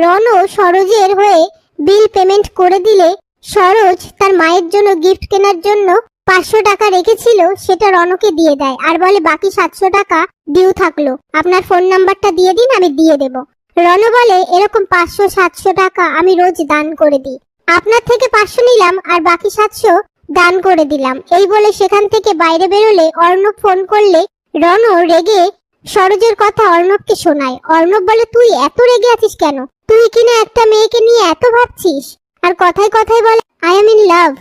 রনও সরোজের হয়ে bill payment করে দিলে সরোজ তার মায়ের জন্য গিফট কেনার জন্য 500 টাকা রেখেছিল, সেটা রনকে দিয়ে দেয় আর বলে বাকি 700 টাকা ডিউ থাকলো, আপনার ফোন নাম্বারটা দিয়ে দিন, আমি দিয়ে দেব। রন বলে এরকম 500-700 টাকা আমি রোজ দান করে দিই, আপনার থেকে 500 নিলাম আর বাকি 700 দান করে দিলাম। এই বলে সেখান থেকে বাইরে বেরোলে অর্ণব ফোন করলে রন রেগে সরোজের কথা অর্ণবকে শোনায়। অর্ণব বলে তুই এত রেগে আছিস কেন? তুই কিনা একটা মেয়েকে নিয়ে এত ভাবছিস, আর কথায় কথায় বলে আই এম ইন লাভ।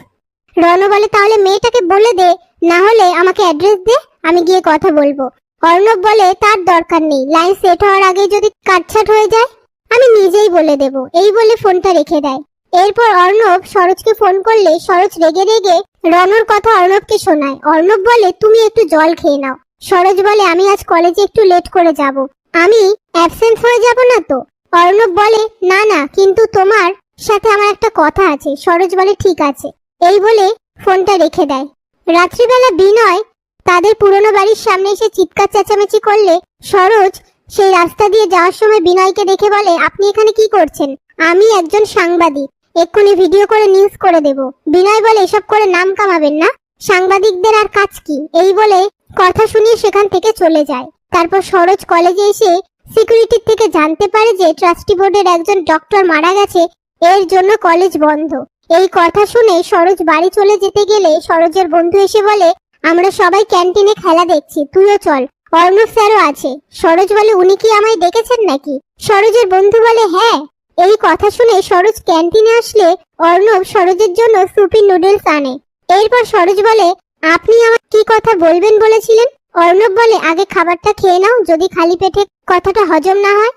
রন বলে তাহলে মেয়েটাকে বলে দে, না হলে আমাকে অ্যাড্রেস দে, আমি গিয়ে কথা বলবো। অর্ণব বলে তার দরকার নেই, লাইন সেট হওয়ার আগে যদি কাটছাট হয়ে যায় আমি নিজেই বলে দেব। এই বলে ফোনটা রেখে দেয়। এরপর অর্ণব সরোজকে ফোন করলে সরোজ রেগে রেগে রনর কথা অর্ণবকে শোনায়। অর্ণব বলে তুমি একটু জল খেয়ে নাও। সরোজ বলে আমি আজ কলেজে একটু লেট করে যাব, আমি অ্যাবসেন্ট হয়ে যাব না তো? অর্ণব বলে না না, কিন্তু তোমার সাথে আমার একটা কথা আছে। সরোজ বলে ঠিক আছে। এই বলে ফোনটা রেখে দেয়। রাত্রিবেলা বিনয় তাদের পুরনো বাড়ির সামনে এসে চিৎকার চেঁচামেচি করলে সরোজ সেই রাস্তা দিয়ে যাওয়ার সময় বিনয়কে দেখে বলে আপনি এখানে কি করছেন? আমি একজন সাংবাদিক, এক্ষুনি ভিডিও করে নিউজ করে দেব। বিনয় বলে এসব করে নাম কামাবেন না, সাংবাদিকদের আর কাজ কি? এই বলে কথা শুনিয়ে সেখান থেকে চলে যায়। তারপর সরোজ কলেজে এসে সিকিউরিটির থেকে জানতে পারে যে ট্রাস্টি বোর্ডের একজন ডক্টর মারা গেছে, এর জন্য কলেজ বন্ধ। এই কথা শুনে সরোজ বাড়ি চলে যেতে গেলে সরোজের বন্ধু এসে বলে আমরা সবাই ক্যান্টিনে খেলা দেখছি, তুইও চল, অর্ণব স্যারও আছে। সরোজ বলে উনি কি আমায় ডেকেছেন নাকি? সরোজের বন্ধু বলে হ্যাঁ। এই কথা শুনে সরোজ ক্যান্টিনে আসলে অর্ণব সরোজের জন্য সুপি নুডলস আনে। এরপর সরোজ বলে আপনি আমার কি কথা বলবেন বলেছিলেন? অর্ণব বলে আগে খাবারটা খেয়ে নাও, যদি খালি পেটে কথাটা হজম না হয়।